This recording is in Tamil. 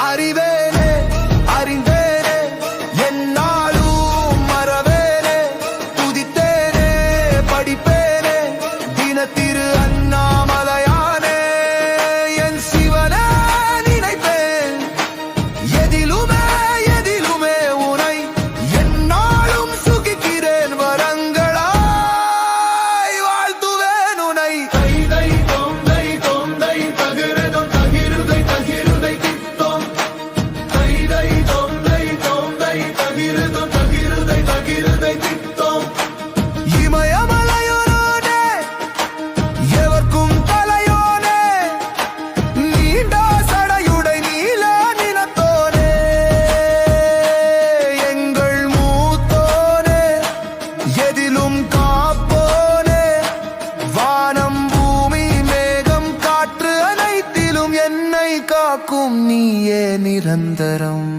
அறிவேனே அறிந்தேனே என்னாலும் மறவேனே துதித்தேனே படிப்பேனே தினத்திரு அண்ணாமலையானே என் சிவனே நினைப்பேன் எதிலுமே எதிலுமே உனை என்னாலும் சுகிக்கிறேன் வரங்களாய் வாழ்த்துவேன் உனை தை தொந்தை தொந்தை தகிரதும் தகிருதை தகிருதை தித்தோம் தை தொந்தை தொந்தை தகிரதும் தகிருதை தகிருதை தித்தோம் இமயமலையோனே எவர்க்கும் தலையோனே நீண்ட சடையுடை நீல நிலத்தோனே எங்கள் மூத்தோனே எதிலும் காப்போனே வானம் பூமி மேகம் காற்று அனைத்திலும் என்னை காக்கும் நீயே நிரந்தரம்.